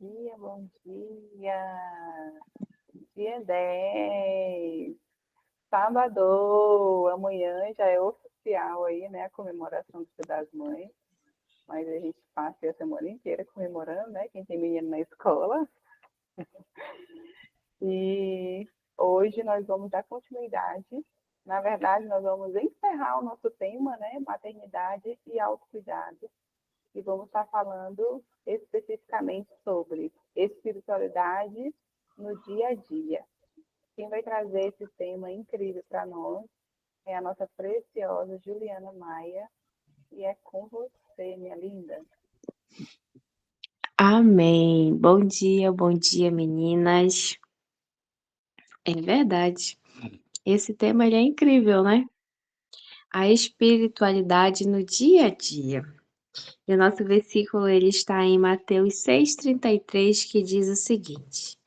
dia, bom dia. Dia 10, sábado, amanhã já é oficial aí, né, a comemoração do Dia das Mães, mas a gente passa a semana inteira comemorando, né, quem tem menino na escola. E hoje nós vamos dar continuidade. Na verdade, nós vamos encerrar o nosso tema, né, maternidade e autocuidado. E vamos estar falando especificamente sobre espiritualidade no dia a dia. Quem vai trazer esse tema incrível para nós é a nossa preciosa Juliana Maia. E é com você, minha linda. Amém. Bom dia, meninas. É verdade. Esse tema ele é incrível, né? A espiritualidade no dia a dia. E o nosso versículo ele está em Mateus 6,33, que diz o seguinte: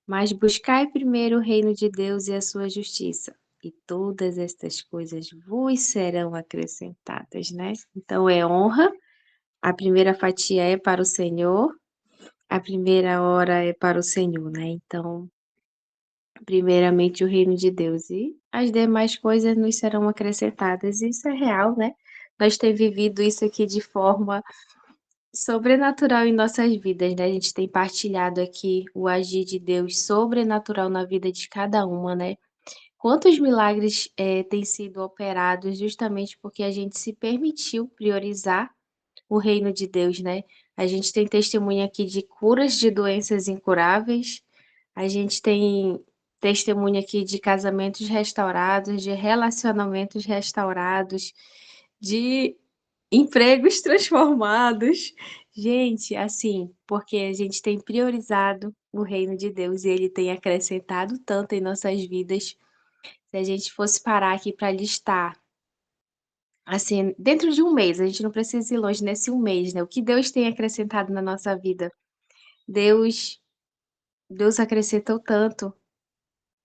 Mas buscai primeiro o reino de Deus e a sua justiça, e todas estas coisas vos serão acrescentadas, né? Então é honra. A primeira fatia é para o Senhor. A primeira hora é para o Senhor, né? Então, primeiramente o reino de Deus e as demais coisas nos serão acrescentadas. Isso é real, né? Nós temos vivido isso aqui de forma sobrenatural em nossas vidas, né? A gente tem partilhado aqui o agir de Deus sobrenatural na vida de cada uma, né? Quantos milagres têm sido operados justamente porque a gente se permitiu priorizar o reino de Deus, né? A gente tem testemunha aqui de curas de doenças incuráveis, a gente tem testemunha aqui de casamentos restaurados, de relacionamentos restaurados, de empregos transformados. Gente, assim, porque a gente tem priorizado o reino de Deus e ele tem acrescentado tanto em nossas vidas. Se a gente fosse parar aqui para listar, assim, dentro de um mês, a gente não precisa ir longe nesse um mês, né? O que Deus tem acrescentado na nossa vida? Deus, Deus acrescentou tanto,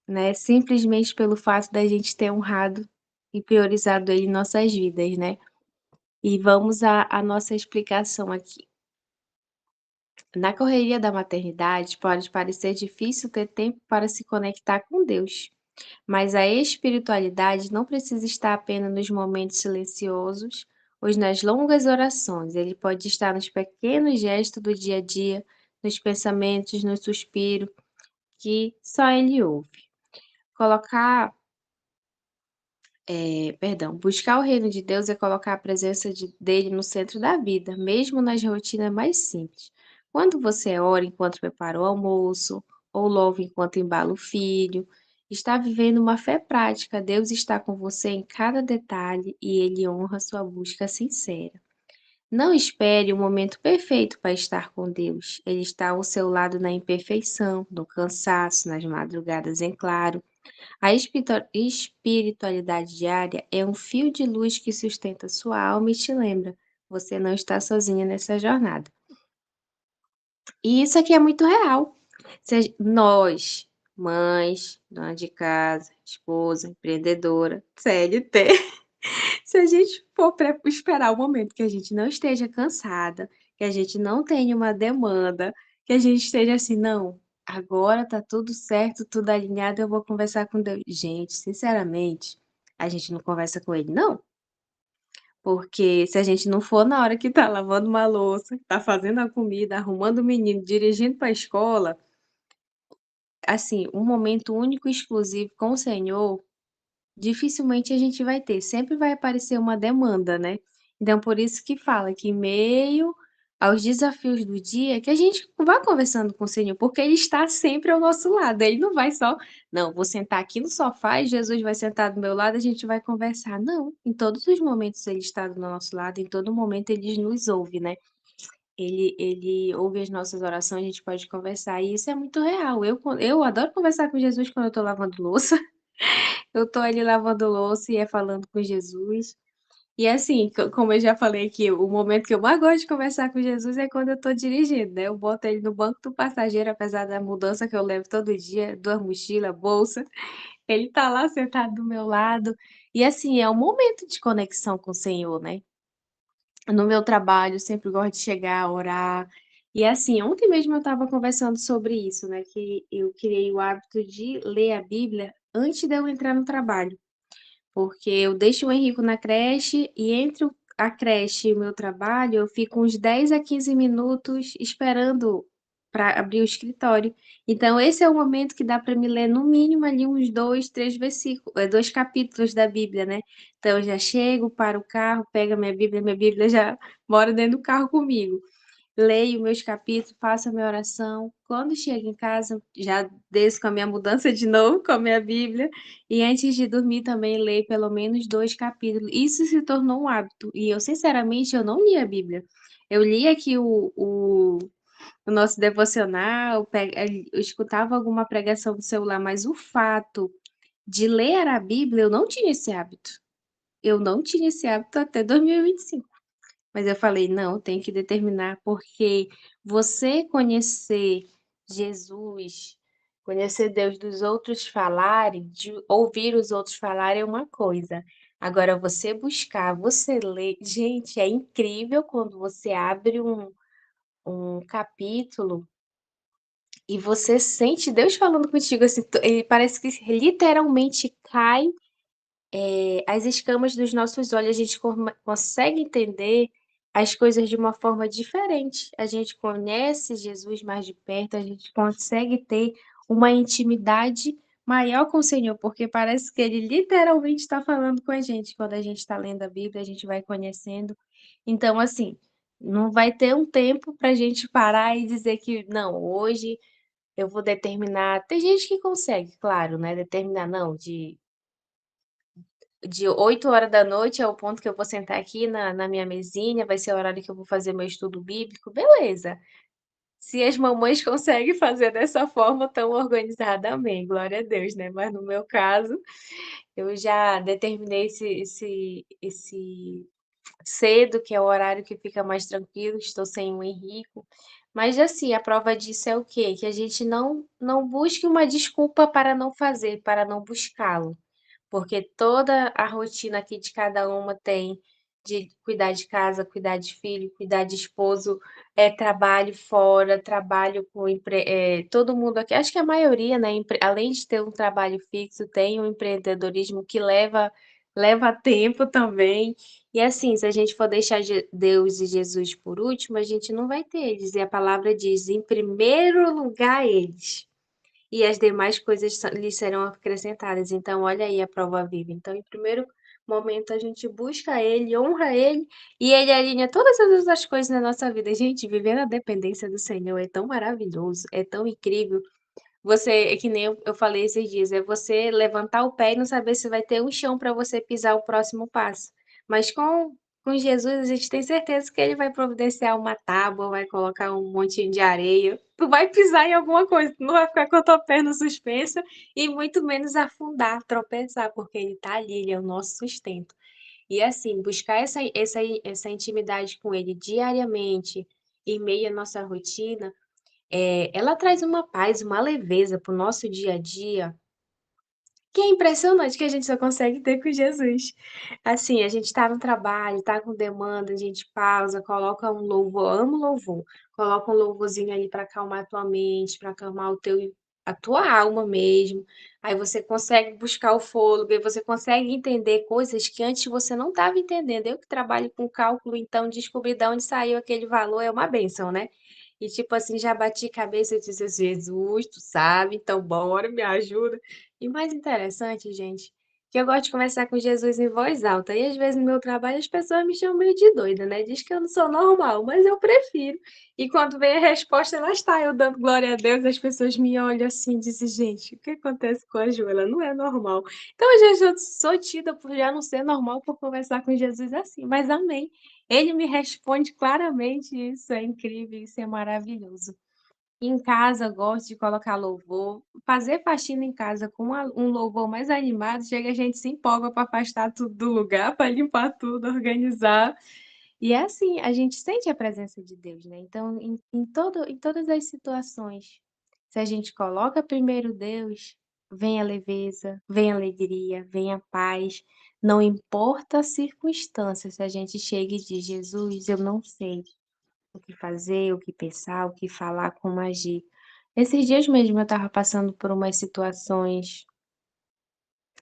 né? Simplesmente pelo fato da gente ter honrado e priorizado Ele em nossas vidas, né? E vamos à nossa explicação aqui. Na correria da maternidade, pode parecer difícil ter tempo para se conectar com Deus, mas a espiritualidade não precisa estar apenas nos momentos silenciosos ou nas longas orações. Ele pode estar nos pequenos gestos do dia a dia, nos pensamentos, no suspiro, que só Ele ouve. Colocar buscar o reino de Deus é colocar a presença dele no centro da vida, mesmo nas rotinas mais simples. Quando você ora enquanto prepara o almoço, ou louva enquanto embala o filho, está vivendo uma fé prática. Deus está com você em cada detalhe e ele honra sua busca sincera. Não espere o momento perfeito para estar com Deus. Ele está ao seu lado na imperfeição, no cansaço, nas madrugadas em claro. A espiritualidade diária é um fio de luz que sustenta sua alma e te lembra: você não está sozinha nessa jornada. E isso aqui é muito real. Nós, mães, dona de casa, esposa, empreendedora, CLT, se a gente for esperar o momento que a gente não esteja cansada, que a gente não tenha uma demanda, que a gente esteja assim, não, agora tá tudo certo, tudo alinhado, eu vou conversar com Deus. Gente, sinceramente, a gente não conversa com ele, não. Porque se a gente não for na hora que tá lavando uma louça, tá fazendo a comida, arrumando o menino, dirigindo para a escola, assim, um momento único e exclusivo com o Senhor, dificilmente a gente vai ter, sempre vai aparecer uma demanda, né. Então por isso que fala que em meio aos desafios do dia, que a gente vá conversando com o Senhor, porque Ele está sempre ao nosso lado, Ele não vai só: "Não, vou sentar aqui no sofá e Jesus vai sentar do meu lado, a gente vai conversar", não, em todos os momentos Ele está do nosso lado, em todo momento Ele nos ouve, né. Ele ouve as nossas orações, a gente pode conversar e isso é muito real. Eu adoro conversar com Jesus quando eu estou lavando louça. Eu tô ali lavando louça e falando com Jesus. E assim, como eu já falei aqui, o momento que eu mais gosto de conversar com Jesus é quando eu tô dirigindo, né? Eu boto ele no banco do passageiro, apesar da mudança que eu levo todo dia, 2 mochila, bolsa, ele tá lá sentado do meu lado. E assim, é um momento de conexão com o Senhor, né? No meu trabalho, eu sempre gosto de chegar, orar E assim, ontem mesmo eu estava conversando sobre isso, né? Que eu criei o hábito de ler a Bíblia antes de eu entrar no trabalho. Porque eu deixo o Henrico na creche e entre a creche e o meu trabalho, eu fico uns 10 a 15 minutos esperando para abrir o escritório. Então, esse é o momento que dá para me ler, no mínimo, ali uns dois, três versículos, dois capítulos da Bíblia, né? Então, eu já chego, paro o carro, pego a minha Bíblia já mora dentro do carro comigo, leio meus capítulos, faço a minha oração. Quando chego em casa, já desço com a minha mudança de novo, com a minha Bíblia. E antes de dormir também leio pelo menos 2 capítulos. Isso se tornou um hábito. E eu, sinceramente, eu não li a Bíblia. Eu li aqui o nosso devocional, eu escutava alguma pregação no celular, mas o fato de ler a Bíblia, eu não tinha esse hábito. Eu não tinha esse hábito até 2025. Mas eu falei: "Não, tem que determinar", porque você conhecer Jesus, conhecer Deus dos outros falarem, de ouvir os outros falarem é uma coisa, agora você buscar, você ler gente, é incrível quando você abre um capítulo e você sente Deus falando contigo, assim, e parece que literalmente cai as escamas dos nossos olhos, a gente consegue entender as coisas de uma forma diferente. A gente conhece Jesus mais de perto, a gente consegue ter uma intimidade maior com o Senhor, porque parece que Ele literalmente está falando com a gente. Quando a gente está lendo a Bíblia, a gente vai conhecendo. Então, assim, não vai ter um tempo para a gente parar e dizer que, não, hoje eu vou determinar. Tem gente que consegue, claro, né? Determinar, não, de 8 horas da noite é o ponto que eu vou sentar aqui na minha mesinha, vai ser o horário que eu vou fazer meu estudo bíblico, beleza. Se as mamães conseguem fazer dessa forma tão organizada, amém, glória a Deus, né? Mas no meu caso, eu já determinei esse cedo, que é o horário que fica mais tranquilo, estou sem o Henrico. Mas assim, a prova disso é o quê? Que a gente não busque uma desculpa para não fazer, para não buscá-lo, porque toda a rotina aqui de cada uma tem de cuidar de casa, cuidar de filho, cuidar de esposo, trabalho fora, trabalho com todo mundo aqui, acho que a maioria, né, além de ter um trabalho fixo, tem um empreendedorismo que leva tempo também. E assim, se a gente for deixar Deus e Jesus por último, a gente não vai ter eles. E a palavra diz: em primeiro lugar, eles e as demais coisas lhes serão acrescentadas. Então, olha aí a prova viva. Então, em primeiro momento, a gente busca Ele, honra Ele, e Ele alinha todas as outras coisas na nossa vida. Gente, viver na dependência do Senhor é tão maravilhoso, é tão incrível. Você, é que nem eu falei esses dias, é você levantar o pé e não saber se vai ter um chão para você pisar o próximo passo. Mas com Jesus, a gente tem certeza que ele vai providenciar uma tábua, vai colocar um montinho de areia. Tu vai pisar em alguma coisa, tu não vai ficar com a tua perna suspensa e muito menos afundar, tropeçar, porque ele tá ali, ele é o nosso sustento. E assim, buscar essa intimidade com ele diariamente, em meio à nossa rotina, ela traz uma paz, uma leveza para o nosso dia a dia, que é impressionante que a gente só consegue ter com Jesus. Assim, a gente está no trabalho, está com demanda, a gente pausa, coloca um louvor, amo louvor, coloca um louvorzinho ali para acalmar a tua mente, para acalmar a tua alma mesmo. Aí você consegue buscar o fôlego, e você consegue entender coisas que antes você não estava entendendo. Eu que trabalho com cálculo, então descobrir de onde saiu aquele valor é uma bênção, né? E tipo assim, já bati cabeça e disse: Jesus, tu sabe, então bora, me ajuda. E mais interessante, gente, que eu gosto de conversar com Jesus em voz alta. E às vezes no meu trabalho as pessoas me chamam meio de doida, né? Diz que eu não sou normal, mas eu prefiro. E quando vem a resposta, lá está, eu dando glória a Deus, as pessoas me olham assim e dizem, gente, o que acontece com a Ju? Ela não é normal. Então, às vezes eu sou tida por já não ser normal por conversar com Jesus assim, mas amém. Ele me responde claramente, isso é incrível, isso é maravilhoso. Em casa, gosto de colocar louvor. Fazer faxina em casa com um louvor mais animado, chega a gente se empolga para afastar tudo do lugar, para limpar tudo, organizar. E é assim, a gente sente a presença de Deus, né? Então, em todas as situações, se a gente coloca primeiro Deus, vem a leveza, vem a alegria, vem a paz. Não importa a circunstância, se a gente chega e diz, Jesus, eu não sei. o que fazer, o que pensar, o que falar, como agir. Esses dias mesmo eu estava passando por umas situações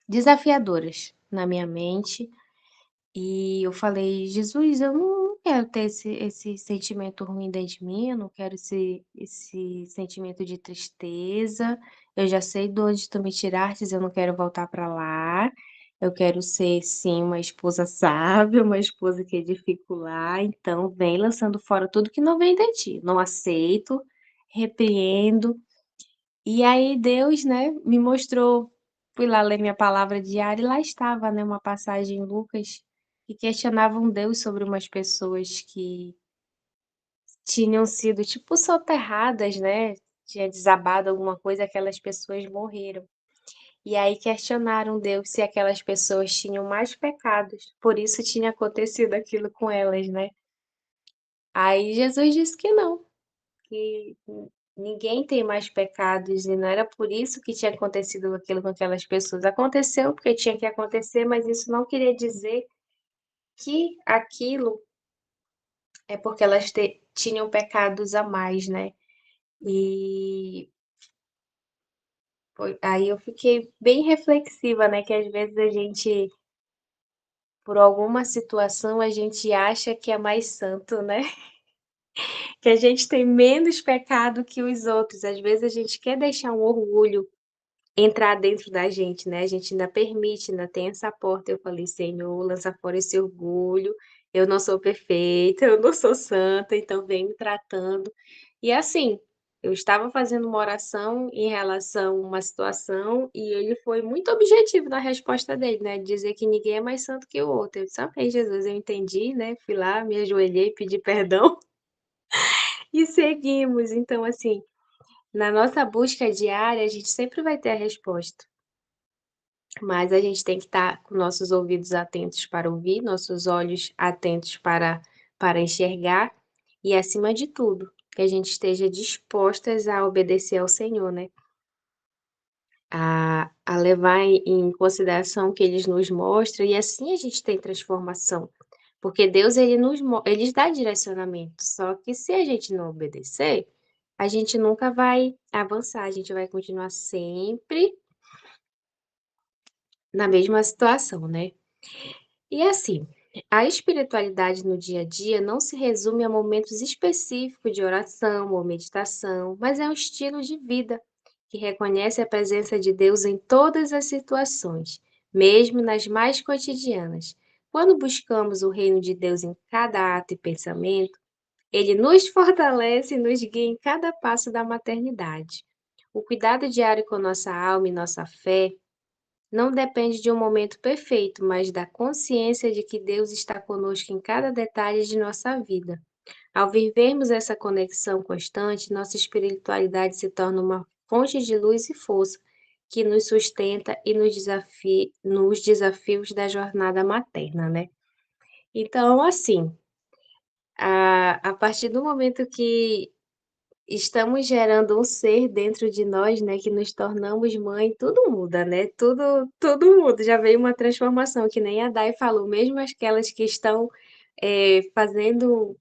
desafiadoras na minha mente e eu falei: "Jesus, eu não quero ter esse sentimento ruim dentro de mim, eu não quero esse sentimento de tristeza, eu já sei de onde tu me tirastes, eu não quero voltar para lá, eu quero ser sim uma esposa sábia, uma esposa que edifica o lar, então vem lançando fora tudo que não vem de ti, não aceito, repreendo". E aí Deus, né, me mostrou, fui lá ler minha palavra diária e lá estava, né, uma passagem em Lucas, que questionava um Deus sobre umas pessoas que tinham sido tipo soterradas, né, tinha desabado alguma coisa, aquelas pessoas morreram. E aí questionaram Deus se aquelas pessoas tinham mais pecados, por isso tinha acontecido aquilo com elas, né. Aí Jesus disse que não, que ninguém tem mais pecados e não era por isso que tinha acontecido aquilo com aquelas pessoas. Aconteceu porque tinha que acontecer, mas isso não queria dizer que aquilo é porque elas tinham pecados a mais, né. E aí eu fiquei bem reflexiva, né, que às vezes a gente, por alguma situação, a gente acha que é mais santo, né, que a gente tem menos pecado que os outros. Às vezes a gente quer deixar um orgulho entrar dentro da gente, né, a gente ainda permite, ainda tem essa porta. Eu falei: "Senhor, lança fora esse orgulho, eu não sou perfeita, eu não sou santa, então vem me tratando". E assim, eu estava fazendo uma oração em relação a uma situação e ele foi muito objetivo na resposta dele, né, de dizer que ninguém é mais santo que o outro. Eu disse: "Amém, Jesus", eu entendi, né, fui lá, me ajoelhei, pedi perdão e seguimos. Então assim, na nossa busca diária, a gente sempre vai ter a resposta. Mas a gente tem que estar com nossos ouvidos atentos para ouvir, nossos olhos atentos para enxergar e, acima de tudo, que a gente esteja dispostas a obedecer ao Senhor, né, a levar em consideração o que Ele nos mostra e assim a gente tem transformação. Porque Deus ele dá direcionamento, só que se a gente não obedecer, a gente nunca vai avançar, a gente vai continuar sempre na mesma situação, né. E assim, a espiritualidade no dia a dia não se resume a momentos específicos de oração ou meditação, mas é um estilo de vida que reconhece a presença de Deus em todas as situações, mesmo nas mais cotidianas. Quando buscamos o reino de Deus em cada ato e pensamento, ele nos fortalece e nos guia em cada passo da maternidade. O cuidado diário com nossa alma e nossa fé não depende de um momento perfeito, mas da consciência de que Deus está conosco em cada detalhe de nossa vida. Ao vivermos essa conexão constante, nossa espiritualidade se torna uma fonte de luz e força que nos sustenta e nos desafia nos desafios da jornada materna, né. Então, assim, a partir do momento que estamos gerando um ser dentro de nós, né, que nos tornamos mãe, tudo muda, né, tudo muda, já veio uma transformação, que nem a Dai falou, mesmo aquelas que estão, fazendo,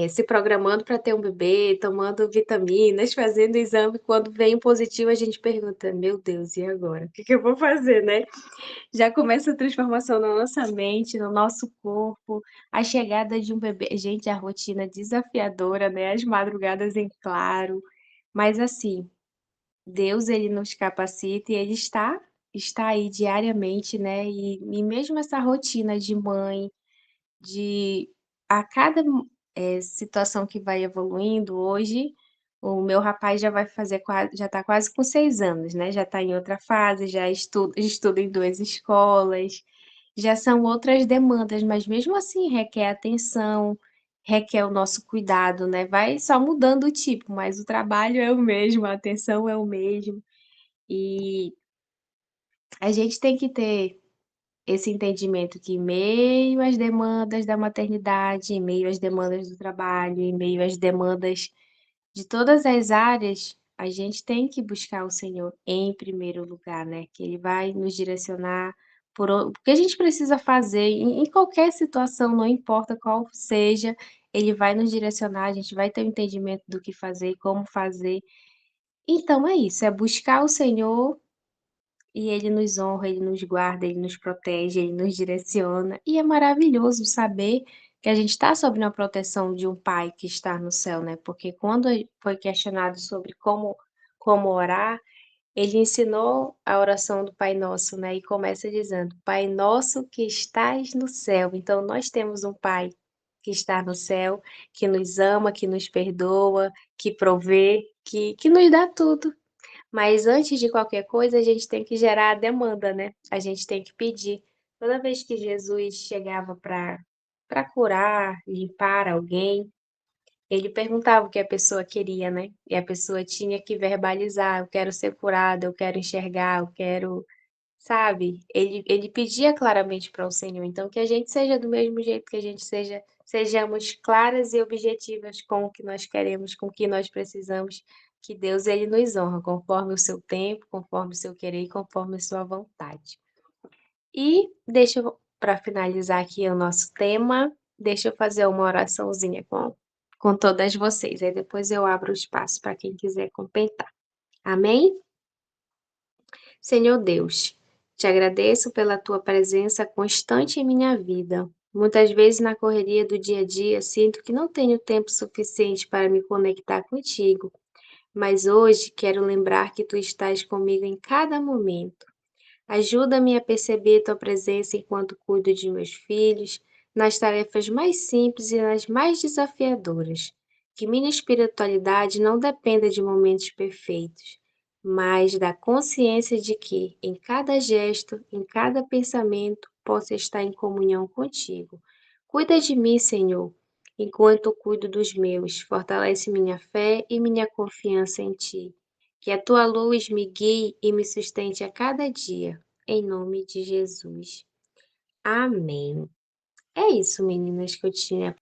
se programando para ter um bebê, tomando vitaminas, fazendo exame, quando vem um positivo a gente pergunta: "Meu Deus, e agora? O que que eu vou fazer?", né. Já começa a transformação na nossa mente, no nosso corpo, a chegada de um bebê gente, a rotina desafiadora, né, as madrugadas em claro, mas assim, Deus ele nos capacita e ele está aí diariamente, né, e mesmo essa rotina de mãe, de a cada situação que vai evoluindo, hoje o meu rapaz já vai fazer já está quase com 6 anos, né, já está em outra fase, já estuda em 2 escolas, já são outras demandas, mas mesmo assim requer atenção, requer o nosso cuidado, né, vai só mudando o tipo, mas o trabalho é o mesmo, a atenção é o mesmo, e a gente tem que ter esse entendimento que em meio às demandas da maternidade, em meio às demandas do trabalho, em meio às demandas de todas as áreas, a gente tem que buscar o Senhor em primeiro lugar, né, que Ele vai nos direcionar o que a gente precisa fazer em qualquer situação, não importa qual seja, Ele vai nos direcionar, a gente vai ter o entendimento do que fazer e como fazer. Então é isso, é buscar o Senhor e Ele nos honra, Ele nos guarda, Ele nos protege, Ele nos direciona. E é maravilhoso saber que a gente está sob uma proteção de um Pai que está no céu, né? Porque quando foi questionado sobre como orar, ele ensinou a oração do Pai Nosso, né? E começa dizendo: Pai nosso que estás no céu. Então, nós temos um Pai que está no céu, que nos ama, que nos perdoa, que provê, que nos dá tudo. Mas antes de qualquer coisa, a gente tem que gerar a demanda, né? A gente tem que pedir. Toda vez que Jesus chegava para curar, limpar alguém, ele perguntava o que a pessoa queria, né? E a pessoa tinha que verbalizar: eu quero ser curada, eu quero enxergar, eu quero, sabe? Ele pedia claramente para o Senhor. Então, que a gente seja do mesmo jeito que a gente seja, sejamos claras e objetivas com o que nós queremos, com o que nós precisamos, que Deus ele nos honra conforme o seu tempo, conforme o seu querer e conforme a sua vontade. E deixa eu, para finalizar aqui o nosso tema, deixa eu fazer uma oraçãozinha com todas vocês. Aí depois eu abro o espaço para quem quiser comentar. Amém? Senhor Deus, te agradeço pela tua presença constante em minha vida. Muitas vezes na correria do dia a dia sinto que não tenho tempo suficiente para me conectar contigo, mas hoje quero lembrar que tu estás comigo em cada momento. Ajuda-me a perceber tua presença enquanto cuido de meus filhos, nas tarefas mais simples e nas mais desafiadoras. Que minha espiritualidade não dependa de momentos perfeitos, mas da consciência de que, em cada gesto, em cada pensamento, posso estar em comunhão contigo. Cuida de mim, Senhor, enquanto cuido dos meus. Fortalece minha fé e minha confiança em ti. Que a tua luz me guie e me sustente a cada dia. Em nome de Jesus. Amém. É isso, meninas, que eu tinha